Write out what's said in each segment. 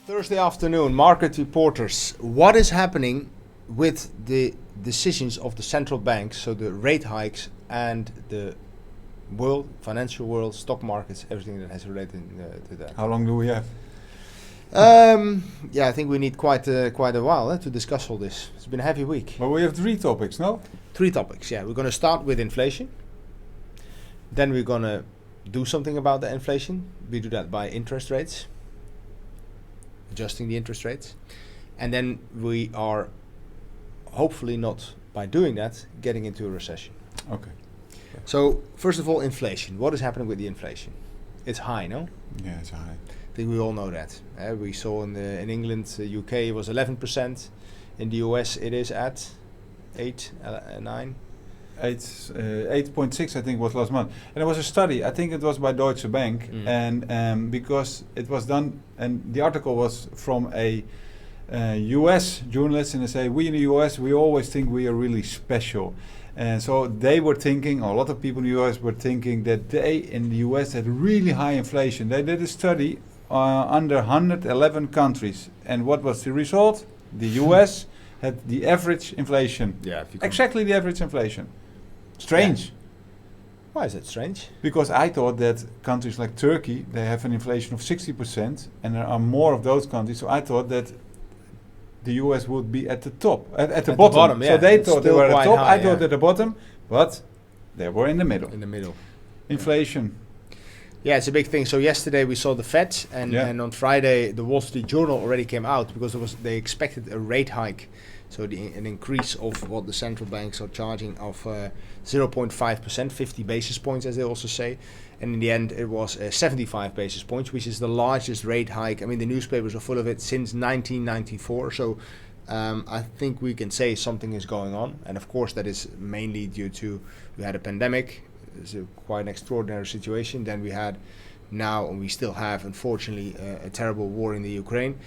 Thursday afternoon, market reporters. What is happening with the decisions of the central banks, so the rate hikes and the world, financial world, stock markets, everything that has related to that? How long do we have? I think we need quite a while to discuss all this. It's been a heavy week. Well, we have 3 topics, no? 3 topics, yeah. We're going to start with inflation. Then we're going to do something about the inflation. We do that by interest rates, adjusting the interest rates. And then we are hopefully not, by doing that, getting into a recession. Okay. So, first of all, inflation. What is happening with the inflation? It's high, no? Yeah, it's high. I think we all know that. We saw in England, UK, it was 11%. In the US, it is at 9. 8.6 I think was last month, and there was a study, I think it was by Deutsche Bank, and because it was done, and the article was from a US journalist, and they say, we in the US, we always think we are really special. And so they were thinking, or a lot of people in the US were thinking, that they in the US had really high inflation. They did a study under 111 countries, and what was the result? The US had the average inflation. Yeah, exactly the average inflation. Strange. Yeah. Why is that strange? Because I thought that countries like Turkey, they have an inflation of 60%, and there are more of those countries. So I thought that the US would be at the top, at the bottom. Yeah. So they thought they were at the top. High, I thought at the bottom, but they were in the middle. In the middle. Inflation. Yeah, it's a big thing. So yesterday we saw the Fed, and on Friday the Wall Street Journal already came out because they expected a rate hike. So an increase of what the central banks are charging of 0.5%, 50 basis points as they also say. And in the end it was 75 basis points, which is the largest rate hike. I mean, the newspapers are full of it since 1994. So I think we can say something is going on. And of course that is mainly due to, we had a pandemic. It's quite an extraordinary situation. Then we had now, and we still have, unfortunately, a terrible war in the Ukraine.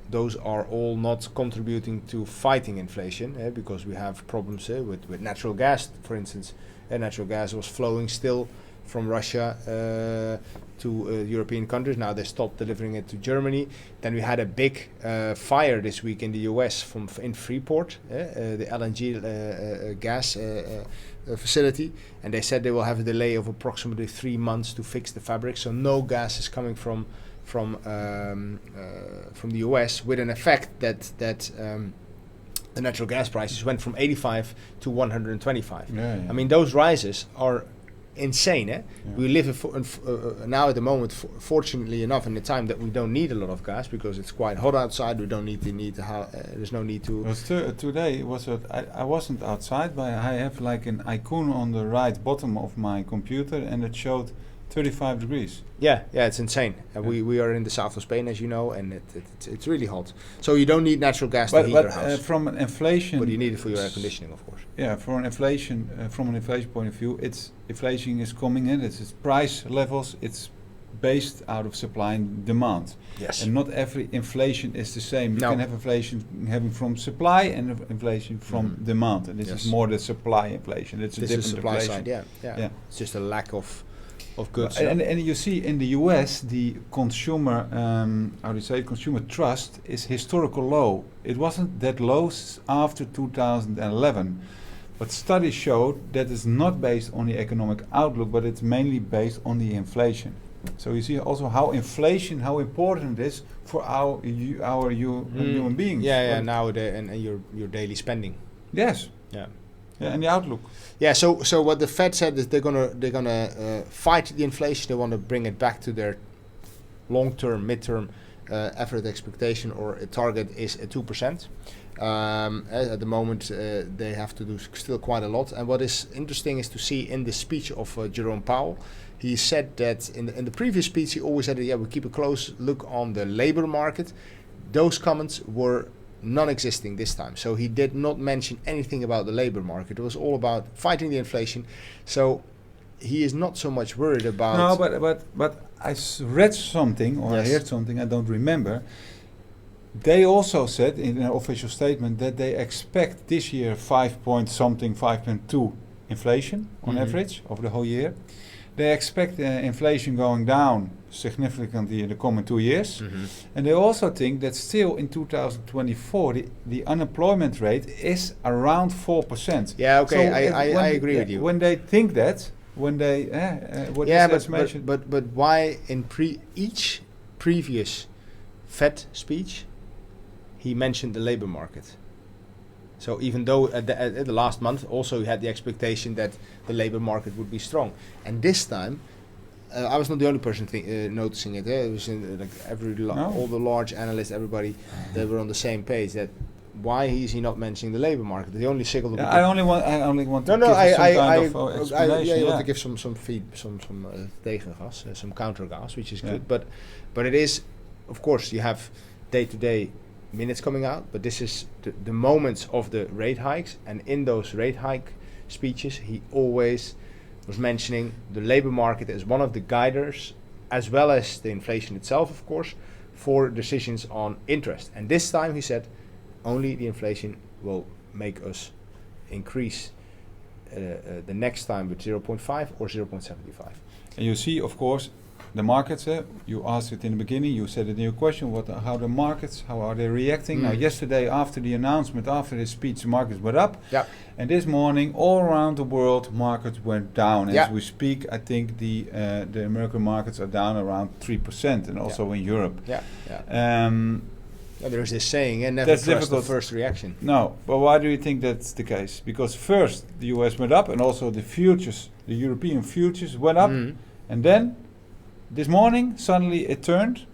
Those are all not contributing to fighting inflation because we have problems with natural gas, for instance. Natural gas was flowing still from Russia to European countries. Now they stopped delivering it to Germany. Then we had a big fire this week in the US in Freeport, the LNG gas facility, and they said they will have a delay of approximately 3 months to fix the fabric. So no gas is coming from the US, with an effect that the natural gas prices went from 85 to 125. Yeah. I mean, those rises are insane. Yeah. We live now at the moment, fortunately enough, in the time that we don't need a lot of gas because it's quite hot outside. We don't there's no need to. Today was I wasn't outside, but I have like an icon on the right bottom of my computer, and it showed 35 degrees. Yeah, it's insane. We are in the south of Spain, as you know, and it's really hot. So you don't need natural gas to heat your house. From an inflation, but you need it for your air conditioning, of course. Yeah, from an inflation point of view, inflation is coming in. It's price levels. It's based out of supply and demand. Yes. And not every inflation is the same. You can have inflation having from supply and inflation from demand, and this is more the supply inflation. It's a different supply inflation. side. Yeah. It's just a lack of goods. And you see in the US, the consumer, consumer trust is historical low. It wasn't that low after 2011, but studies showed that it's not based on the economic outlook, but it's mainly based on the inflation. So you see also how inflation, how important it is for our human beings. Yeah. Nowadays, and your daily spending. Yes. Yeah, and the outlook. Yeah. So what the Fed said is they're gonna fight the inflation. They want to bring it back to their long-term, mid-term average expectation, or a target is 2%. At the moment, they have to do still quite a lot. And what is interesting is to see in the speech of Jerome Powell, he said that in the previous speech he always said, we keep a close look on the labor market. Those comments were non-existing this time. So he did not mention anything about the labor market. It was all about fighting the inflation. So he is not so much worried about... No, but I read something, or I heard something, I don't remember. They also said in an official statement that they expect this year 5.2 inflation on average over the whole year. They expect inflation going down significantly in the coming 2 years. And they also think that still in 2024 the unemployment rate is around 4%. Yeah, okay, So I agree with you. When they think that, when they but why in each previous Fed speech he mentioned the labor market? So even though at the last month also he had the expectation that the labor market would be strong, and this time I was not the only person noticing it. It was like all the large analysts, everybody, they were on the same page. That why is he not mentioning the labor market? The only signal. I only want to give some kind of explanation. You want to give some tegengas, some countergas, which is good. But it is, of course, you have day-to-day minutes coming out, but this is the moments of the rate hikes, and in those rate hike speeches he always was mentioning the labor market as one of the guiders, as well as the inflation itself, of course, for decisions on interest. And this time he said only the inflation will make us increase the next time with 0.5 or 0.75. And you see, of course, the markets, you asked it in the beginning, you said it in your question, how the markets, how are they reacting? Now yesterday after the announcement, after the speech, the markets went up. And this morning all around the world markets went down. As we speak, I think the American markets are down around 3%, and also in Europe. There's this saying, and never trust the first reaction. No, but why do you think that's the case? Because first the US went up, and also the futures, the European futures went up, and then this morning suddenly it turned.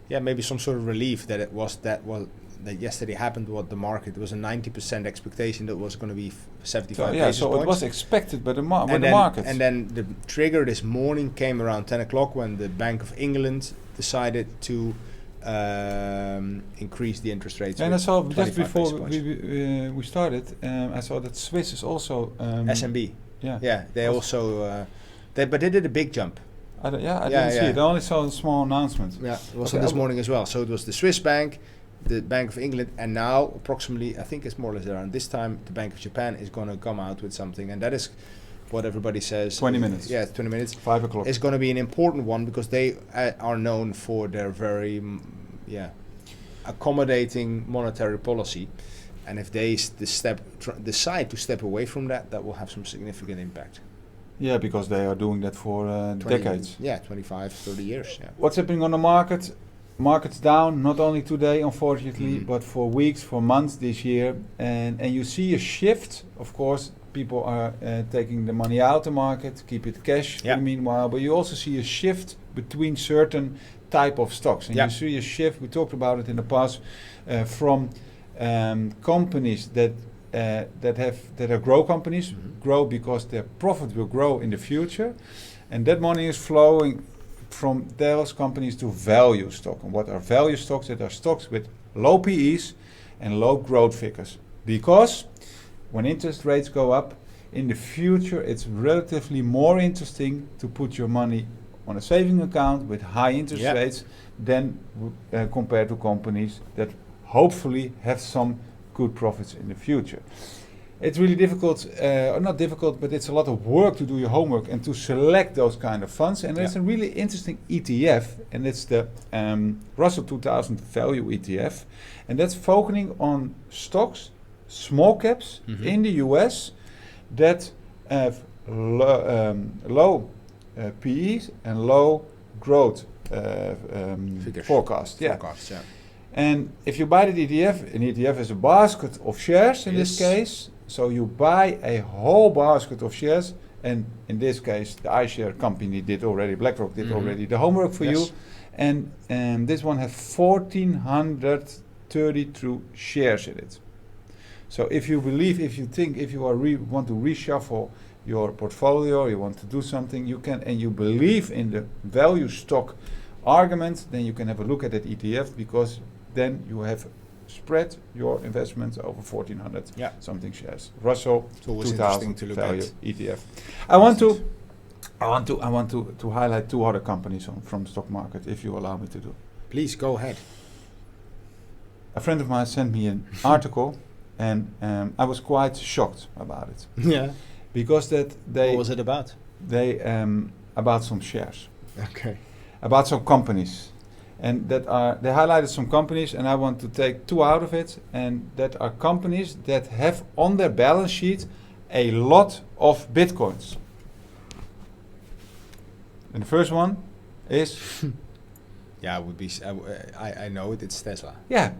Yeah, maybe some sort of relief that that yesterday happened. What the market was a 90% expectation that was going to be 75 basis points. It was expected by the market. And then the trigger this morning came around 10 o'clock when the Bank of England decided to increase the interest rates. And I saw just before we started, I saw that Swiss is also SMB. They also but they did a big jump. I didn't see it. I only saw a small announcement. Yeah, it was this morning as well. So it was the Swiss bank, the Bank of England, and now approximately, I think it's more or less around this time, the Bank of Japan is going to come out with something, and that is what everybody says. 20 minutes. Yeah, 20 minutes. 5 o'clock. It's going to be an important one because they are known for their very accommodating monetary policy, and if they decide to step away from that, that will have some significant impact. Yeah, because they are doing that for decades. Yeah, 25, 30 years. Yeah. What's happening on the market? Market's down, not only today, unfortunately, but for weeks, for months this year. And you see a shift. Of course, people are taking the money out of the market, keep it cash for the meanwhile. But you also see a shift between certain type of stocks. And you see a shift, we talked about it in the past, from companies that are grow companies, grow because their profit will grow in the future, and that money is flowing from those companies to value stock. And what are value stocks? That are stocks with low PEs and low growth figures, because when interest rates go up in the future, it's relatively more interesting to put your money on a saving account with high interest rates than compared to companies that hopefully have some good profits in the future. It's really difficult, or not difficult, but it's a lot of work to do your homework and to select those kind of funds. And there's a really interesting ETF, and it's the Russell 2000 Value Etf, and that's focusing on stocks, small caps in the US that have low PEs and low growth forecast. Forecasts, yeah. And if you buy the ETF, an ETF is a basket of shares in this case. So you buy a whole basket of shares, and in this case, the iShare company did already, BlackRock did already the homework for you. And this one has 1,432 shares in it. So if you believe, if you think, if you want to reshuffle your portfolio, you want to do something, you can, and you believe in the value stock argument, then you can have a look at that ETF, because then you have spread your investments over 1,400 something shares. Russell 2000 to Value ETF. I want to highlight two other companies from stock market, if you allow me to do. Please go ahead. A friend of mine sent me an article, and I was quite shocked about it. Yeah. Because that they. What was it about? They about some shares, Okay. about some companies. And they highlighted some companies, and I want to take two out of it, and that are companies that have on their balance sheet a lot of bitcoins. And the first one is Yeah, it would be. I know it. It's Tesla. yeah,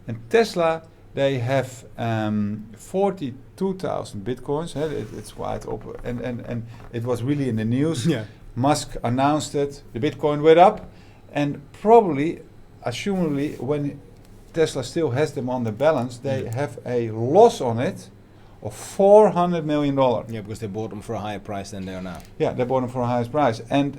and Tesla, they have 42,000 bitcoins. It's quite open, and it was really in the news. Yeah. Musk announced it. The Bitcoin went up, and probably, assumably, when Tesla still has them on the balance, they have a loss on it of $400 million. Yeah, because they bought them for a higher price than they are now. Yeah, they bought them for a highest price. And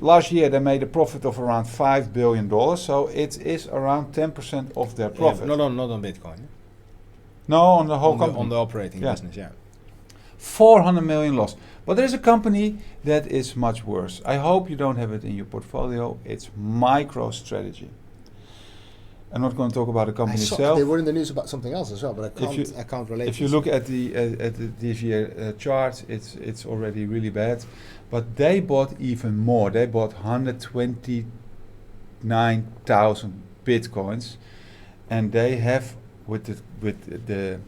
last year they made a profit of around $5 billion, so it is around 10% of their profit. Yeah, not on Bitcoin. No, on the whole on company. On the operating Yeah. business, yeah. 400 million loss. But there is a company that is much worse. I hope you don't have it in your portfolio. It's MicroStrategy. I'm not going to talk about the company itself. They were in the news about something else as well, but I can't relate. If you look at the this year chart, it's already really bad. But they bought even more. They bought 129,000 bitcoins, and they have with the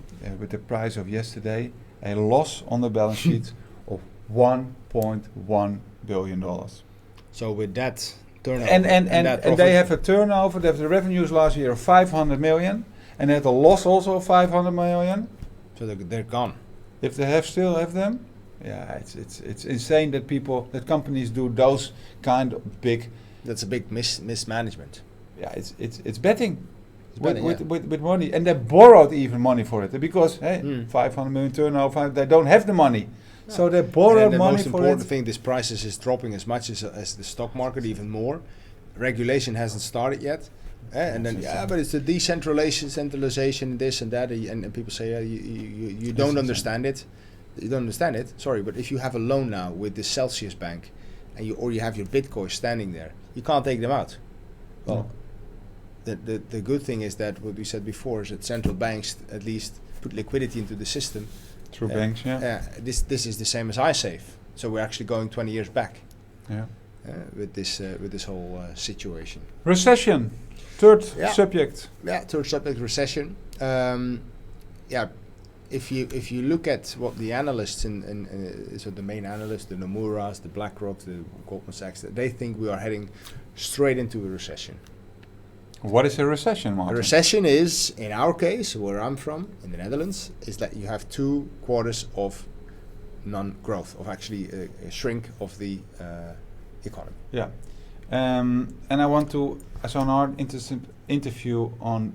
price of yesterday a loss on the balance sheet of $1.1 billion. So with that turnover And that profit, they have a turnover. They have the revenues last year of 500 million, and they had a loss also of 500 million. so they're gone. If they still have them, yeah, it's insane that companies do those kind of big. That's a big mismanagement. Yeah, it's betting. Betting, With money, and they borrowed even money for it because 500 million turnover, they don't have the money, so they borrowed and the money most for important it. thing, this prices is dropping as much as the stock market, even more. Regulation hasn't started yet, and then but it's the decentralization, this and that, and people say you don't understand it. You don't understand it. Sorry, but if you have a loan now with the Celsius Bank, and you have your Bitcoin standing there, you can't take them out. Well. No. The good thing is that what we said before is that central banks at least put liquidity into the system Through banks, yeah. This is the same as iSafe, so we're actually going 20 years back Yeah. with this whole situation. Recession, third subject. Yeah, third subject, recession. If you look at what the analysts so the main analysts, the Nomura's, the BlackRock, the Goldman Sachs, they think we are heading straight into a recession. What is a recession, Martin? A recession is, in our case, where I'm from, in the Netherlands, is that you have 2 quarters of non-growth, of actually a shrink of the economy. Yeah. And I want to, I saw an interesting interview on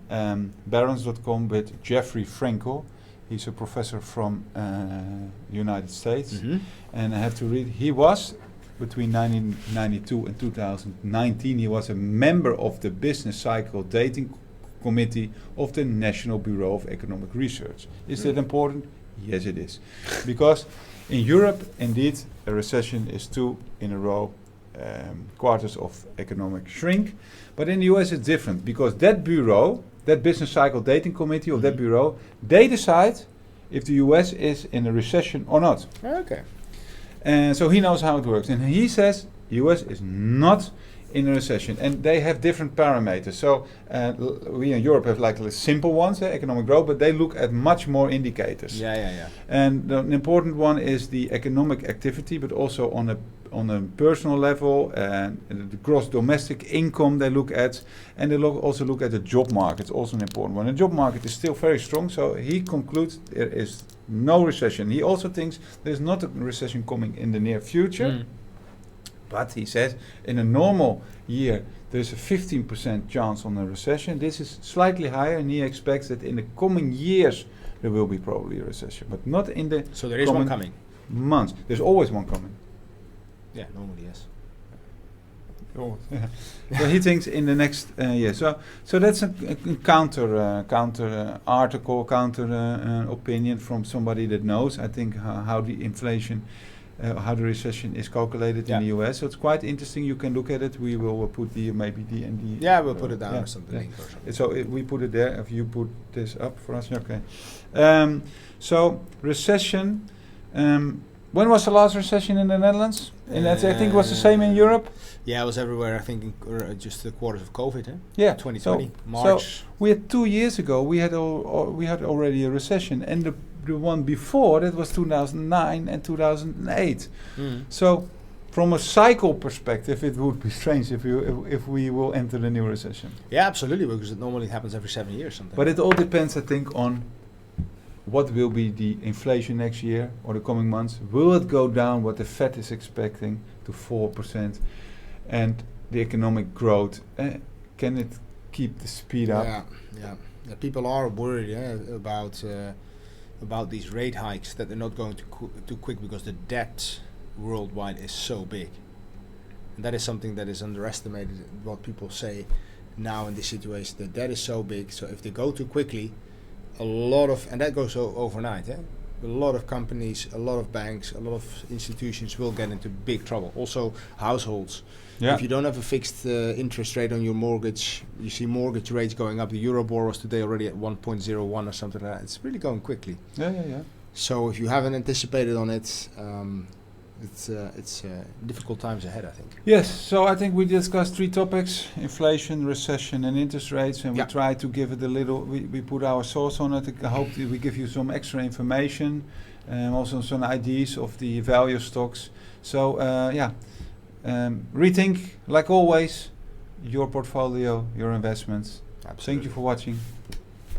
Barron's.com with Jeffrey Frankel. He's a professor from United States. Mm-hmm. And I have to read, he was, between 1992 and 2019, he was a member of the Business Cycle Dating Committee of the National Bureau of Economic Research. Is that important? Yes, it is. Because in Europe, indeed, a recession is 2 in a row quarters of economic shrink. But in the US, it's different because that bureau, that Business Cycle Dating Committee of that bureau, they decide if the US is in a recession or not. Okay. And so he knows how it works. And he says US is not in a recession. And they have different parameters. So we in Europe have like simple ones, economic growth, but they look at much more indicators. Yeah. And the important one is the economic activity, but also on a personal level, and the gross domestic income they look at, and they also look at the job market. It's also an important one. The job market is still very strong, so he concludes there is no recession. He also thinks there's not a recession coming in the near future, but he says in a normal year there's a 15% chance on a recession. This is slightly higher, and he expects that in the coming years there will be probably a recession, but not in the So there is one coming. months. There's always one coming. Yeah, normally yes. So he thinks in the next year. So that's a counter article, counter opinion from somebody that knows. I think how the inflation, how the recession is calculated in the US. So it's quite interesting. You can look at it. We will put maybe the. Yeah, we'll put it down or something. Link or something. So we put it there. If you put this up for us, okay. So recession. When was the last recession in the Netherlands? I think it was the same in Europe. Yeah, it was everywhere. I think just the quarters of COVID. Yeah, 2020 March. So we had 2 years ago. We had already a recession, and the one before that was 2009 and 2008. So, from a cycle perspective, it would be strange if we will enter the new recession. Yeah, absolutely, because it normally happens every 7 years. Something. But it all depends, I think, on what will be the inflation next year or the coming months. Will it go down what the Fed is expecting to 4%? And the economic growth, can it keep the speed up? Yeah. People are worried about these rate hikes, that they're not going too quick because the debt worldwide is so big. And that is something that is underestimated, what people say now in this situation. The debt is so big, so if they go too quickly, and that goes overnight, a lot of companies, a lot of banks, a lot of institutions will get into big trouble. Also households. Yeah. If you don't have a fixed interest rate on your mortgage, you see mortgage rates going up. The Euribor was today already at 1.01 or something like that. It's really going quickly. Yeah. So if you haven't anticipated on it, it's difficult times ahead, I think. Yes, so I think we discussed 3 topics: inflation, recession, and interest rates, and we try to give it a little, we put our thoughts on it. I hope that we give you some extra information and also some ideas of the value stocks. So rethink, like always, your portfolio, your investments. Absolutely. Thank you for watching.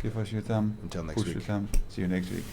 Give us your thumb. Until next Push week. your thumb. See you next week.